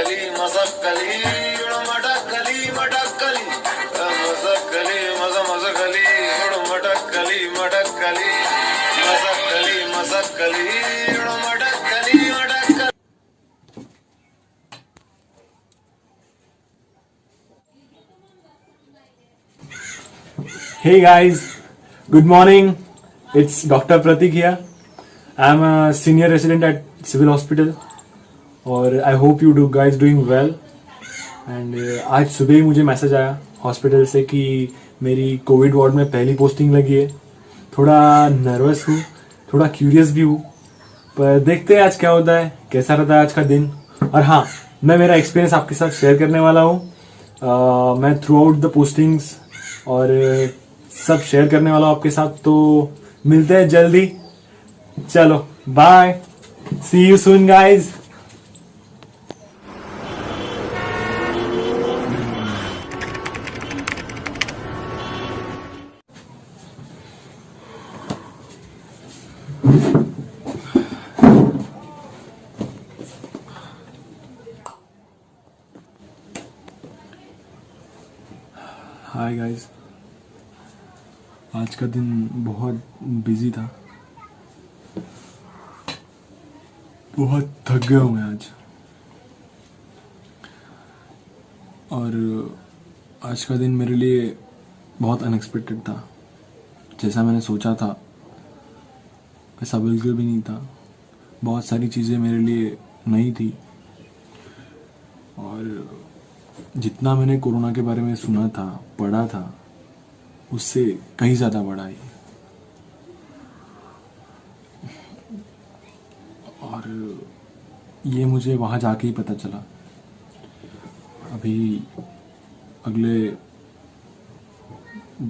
Masakkali Masakkali मटक्कली मटक्कली Masakkali Masakkali मटक्कली मटक्कली Masakkali Masakkali मटक्कली मटक्कली. Hey guys, good morning. It's Dr. Pratik here. I'm a senior resident at Civil Hospital और I hope you guys doing well. And आज सुबह ही मुझे message आया hospital से कि मेरी कोविड वार्ड में पहली पोस्टिंग लगी है. थोड़ा नर्वस हूँ, थोड़ा क्यूरियस भी हूँ, पर देखते हैं आज क्या होता है, कैसा रहता है आज का दिन. और हाँ, मैं मेरा एक्सपीरियंस आपके साथ शेयर करने वाला हूँ. मैं थ्रू आउट द पोस्टिंग्स और सब शेयर करने वाला हूँ आपके साथ. तो मिलते हैं जल्दी. चलो bye, see you soon guys. Hi guys, आज का दिन बहुत बिजी था, बहुत थक गया हूँ मैं आज. और आज का दिन मेरे लिए बहुत अनएक्सपेक्टेड था. जैसा मैंने सोचा था वैसा बिल्कुल भी नहीं था. बहुत सारी चीज़ें मेरे लिए नई थी और जितना मैंने कोरोना के बारे में सुना था, पढ़ा था, उससे कहीं ज़्यादा बड़ा है. और ये मुझे वहाँ जाके ही पता चला. अभी अगले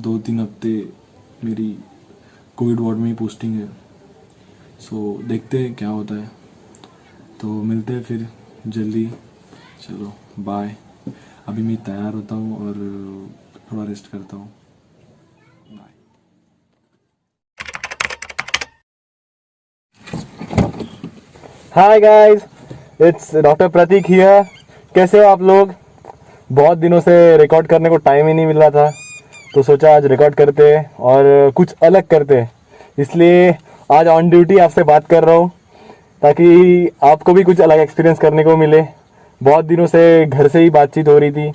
2-3 हफ्ते मेरी कोविड वार्ड में ही पोस्टिंग है. सो देखते हैं क्या होता है. तो मिलते हैं फिर जल्दी. चलो बाय. अभी मैं तैयार होता हूँ और थोड़ा रेस्ट करता हूँ. Hi guys, it's doctor Pratik here. कैसे हो आप लोग? बहुत दिनों से रिकॉर्ड करने को टाइम ही नहीं मिल रहा था, तो सोचा आज रिकॉर्ड करते और कुछ अलग करते. इसलिए आज ऑन ड्यूटी आपसे बात कर रहा हूँ ताकि आपको भी कुछ अलग एक्सपीरियंस करने को मिले. बहुत दिनों से घर से ही बातचीत हो रही थी,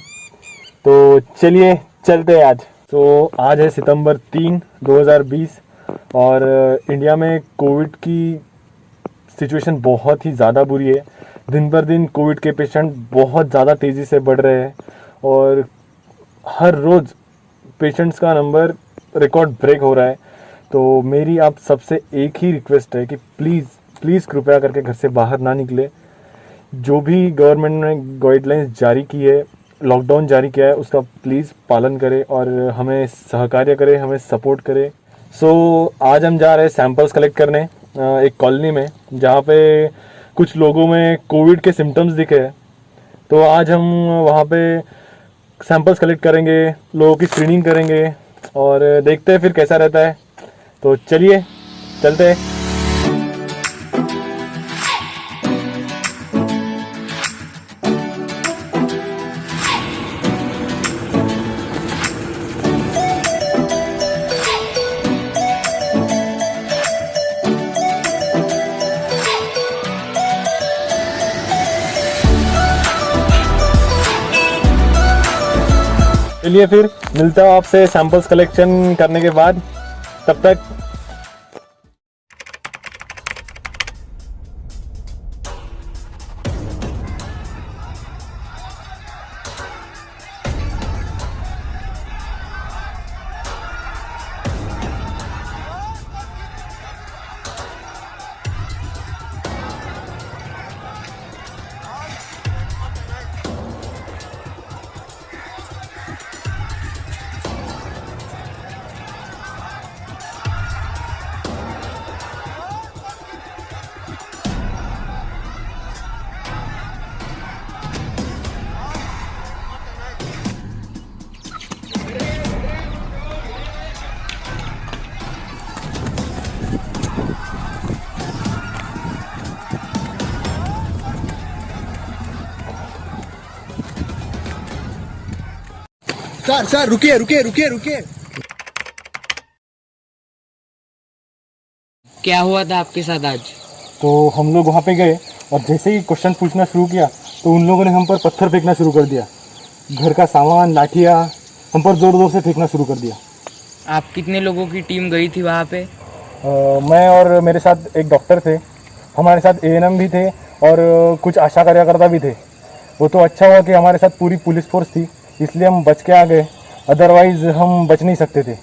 तो चलिए चलते हैं आज. तो आज है सितंबर 3, 2020 और इंडिया में कोविड की सिचुएशन बहुत ही ज़्यादा बुरी है. दिन पर दिन कोविड के पेशेंट बहुत ज़्यादा तेज़ी से बढ़ रहे हैं और हर रोज़ पेशेंट्स का नंबर रिकॉर्ड ब्रेक हो रहा है. तो मेरी आप सबसे एक ही रिक्वेस्ट है कि प्लीज़ कृपया करके घर से बाहर ना निकले. जो भी गवर्नमेंट ने गाइडलाइंस जारी की है, लॉकडाउन जारी किया है, उसका प्लीज़ पालन करें और हमें सहकार्य करें, हमें सपोर्ट करें. सो आज हम जा रहे हैं सैंपल्स कलेक्ट करने एक कॉलोनी में जहाँ पे कुछ लोगों में कोविड के सिम्टम्स दिखे हैं. तो आज हम वहाँ पे सैंपल्स कलेक्ट करेंगे, लोगों की स्क्रीनिंग करेंगे और देखते हैं फिर कैसा रहता है. तो चलिए चलते हैं. चलिए फिर मिलता हूँ आपसे सैंपल्स कलेक्शन करने के बाद. तब तक सर रुकिए रुकिए रुकिए रुकिए। क्या हुआ था आपके साथ आज? तो हम लोग वहाँ पे गए और जैसे ही क्वेश्चन पूछना शुरू किया तो उन लोगों ने हम पर पत्थर फेंकना शुरू कर दिया। घर का सामान, लाठियाँ हम पर ज़ोर ज़ोर से फेंकना शुरू कर दिया। आप कितने लोगों की टीम गई थी वहाँ पे? मैं और मेरे साथ एक डॉक्टर थे, हमारे साथ एएनएम भी थे और कुछ आशा कार्यकर्ता भी थे। वो तो अच्छा हुआ कि हमारे साथ पूरी पुलिस फोर्स थी, इसलिए हम बच के आ गए, अदरवाइज़ हम बच नहीं सकते थे।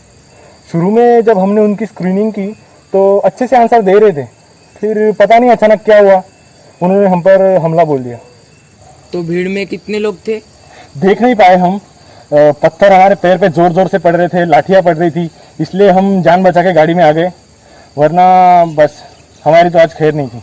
शुरू में जब हमने उनकी स्क्रीनिंग की तो अच्छे से आंसर दे रहे थे, फिर पता नहीं अचानक क्या हुआ, उन्होंने हम पर हमला बोल दिया। तो भीड़ में कितने लोग थे? देख नहीं पाए हम, पत्थर हमारे पैर पे ज़ोर ज़ोर से पड़ रहे थे, लाठियाँ पड़ रही थी, इसलिए हम जान बचा के गाड़ी में आ गए, वरना बस हमारी तो आज खैर नहीं थी।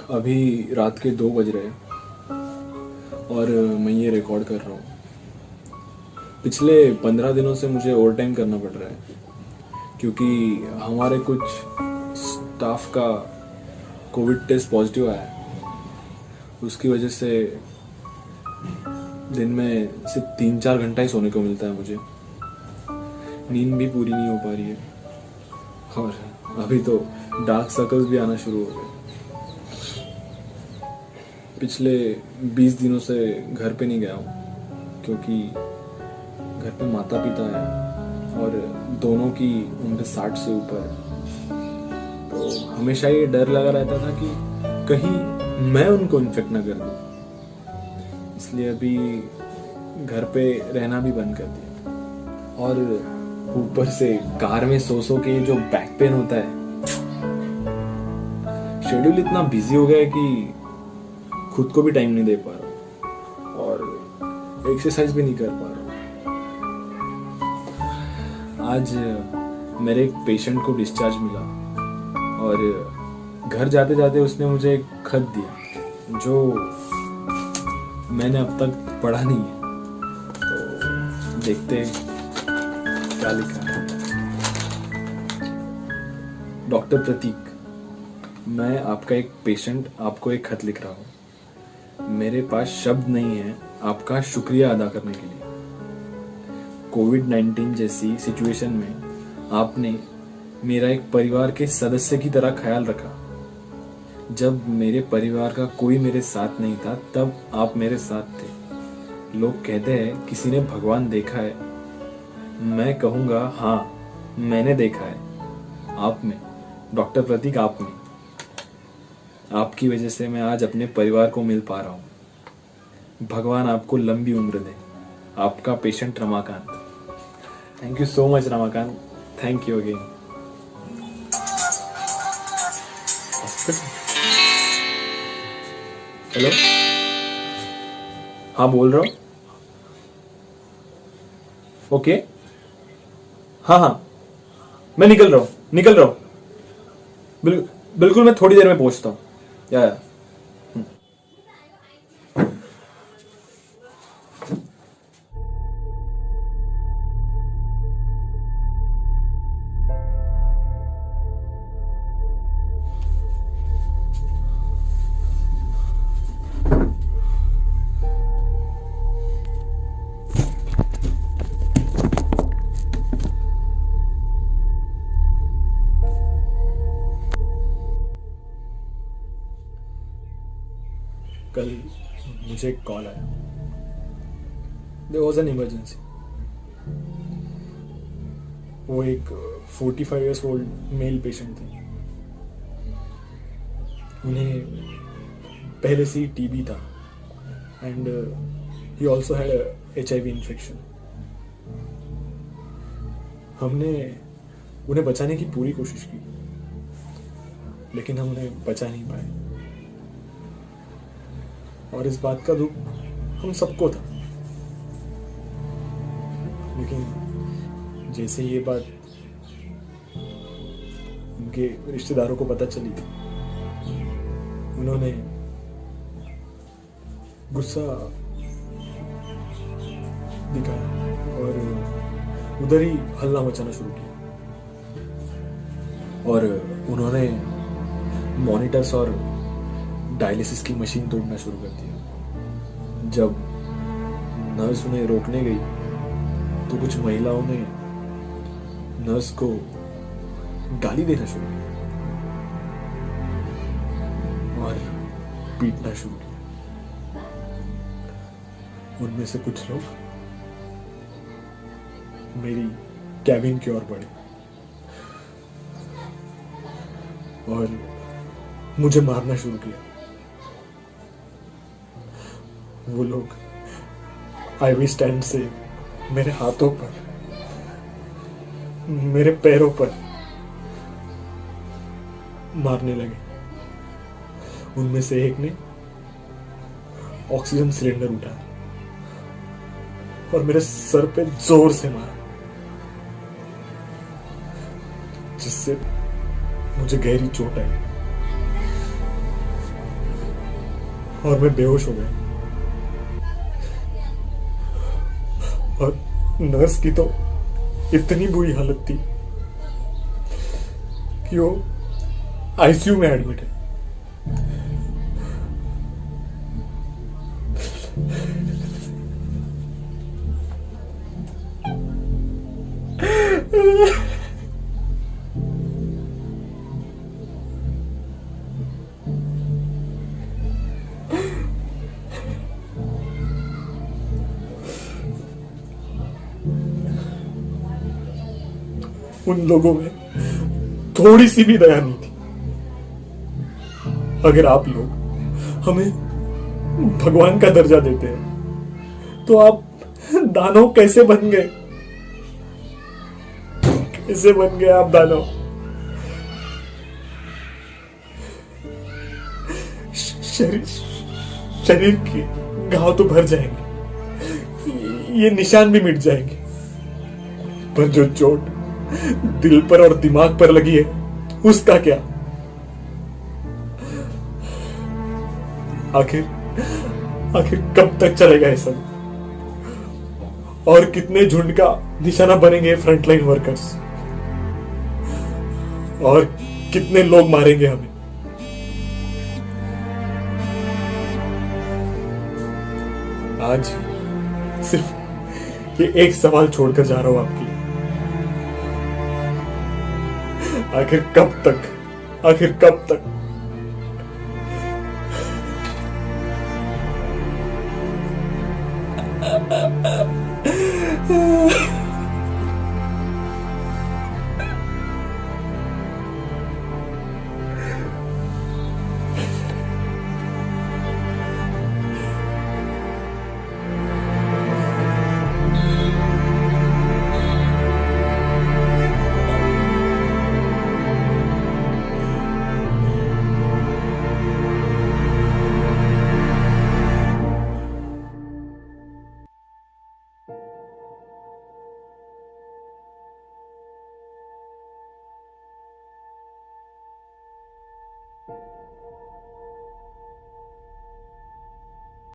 अभी रात के 2 बज रहे हैं और मैं ये रिकॉर्ड कर रहा हूँ। पिछले 15 दिनों से मुझे ओवर टाइम करना पड़ रहा है क्योंकि हमारे कुछ स्टाफ का कोविड टेस्ट पॉजिटिव आया है। उसकी वजह से दिन में सिर्फ 3-4 घंटा ही सोने को मिलता है मुझे। नींद भी पूरी नहीं हो पा रही है और अभी तो डार्क सर्कल्स भी आना शुरू हो गए। पिछले 20 दिनों से घर पे नहीं गया हूँ क्योंकि घर पे माता पिता हैं और दोनों की उम्र 60 से ऊपर है। तो हमेशा ये डर लगा रहता था कि कहीं मैं उनको इन्फेक्ट ना कर दूँ, इसलिए अभी घर पे रहना भी बंद कर दिया। और ऊपर से कार में सो के जो बैक पेन होता है, शेड्यूल इतना बिजी हो गया है कि खुद को भी टाइम नहीं दे पा रहा और एक्सरसाइज भी नहीं कर पा रहा। आज मेरे एक पेशेंट को डिस्चार्ज मिला और घर जाते जाते उसने मुझे एक खत दिया जो मैंने अब तक पढ़ा नहीं है। तो देखते हैं क्या लिखा है। डॉक्टर प्रतीक, मैं आपका एक पेशेंट आपको एक खत लिख रहा हूँ। मेरे पास शब्द नहीं है आपका शुक्रिया अदा करने के लिए। कोविड-19 जैसी सिचुएशन में आपने मेरा एक परिवार के सदस्य की तरह ख्याल रखा। जब मेरे परिवार का कोई मेरे साथ नहीं था तब आप मेरे साथ थे। लोग कहते हैं किसी ने भगवान देखा है, मैं कहूँगा हाँ मैंने देखा है, आप में, डॉक्टर प्रतीक, आप में। आपकी वजह से मैं आज अपने परिवार को मिल पा रहा हूँ। भगवान आपको लंबी उम्र दे। आपका patient Ramakant. Thank you so much Ramakant, thank you again. Hello, हाँ बोल रहा हूँ। ओके, हाँ मैं निकल रहा हूँ। बिल्कुल मैं थोड़ी देर में पहुंचता हूँ। या कल मुझे एक कॉल आया। There was an emergency. वो एक 45 इयर्स ओल्ड मेल पेशेंट थे। उन्हें पहले से ही टीबी था and he also had HIV infection. हमने उन्हें बचाने की पूरी कोशिश की लेकिन हम उन्हें बचा नहीं पाए और इस बात का दुख हम सबको था। लेकिन जैसे ये बात उनके रिश्तेदारों को पता चली, उन्होंने गुस्सा दिखाया और उधर ही हल्ला मचाना शुरू किया और उन्होंने मॉनिटर्स और डायलिसिस की मशीन तोड़ना शुरू कर दिया। जब नर्स उन्हें रोकने गई तो कुछ महिलाओं ने नर्स को गाली देना शुरू किया और पीटना शुरू किया। उनमें से कुछ लोग मेरी कैबिन की ओर बढ़े और मुझे मारना शुरू किया। वो लोग आईवी स्टैंड से मेरे हाथों पर, मेरे पैरों पर मारने लगे। उनमें से एक ने ऑक्सीजन सिलेंडर उठाया और मेरे सर पे जोर से मारा, जिससे मुझे गहरी चोट आई और मैं बेहोश हो गया। और नर्स की तो इतनी बुरी हालत थी कि वो आईसीयू में एडमिट है। उन लोगों में थोड़ी सी भी दया नहीं थी। अगर आप लोग हमें भगवान का दर्जा देते हैं तो आप दानव कैसे बन गए? कैसे बन गए आप दानव? शरीर के घाव तो भर जाएंगे, ये निशान भी मिट जाएंगे, पर जो चोट दिल पर और दिमाग पर लगी है उसका क्या? आखिर कब तक चलेगा ये सब? और कितने झुंड का निशाना बनेंगे फ्रंटलाइन वर्कर्स? और कितने लोग मारेंगे हमें? आज सिर्फ ये एक सवाल छोड़कर जा रहा हूं आपके लिए। आखिर कब तक? आखिर कब तक?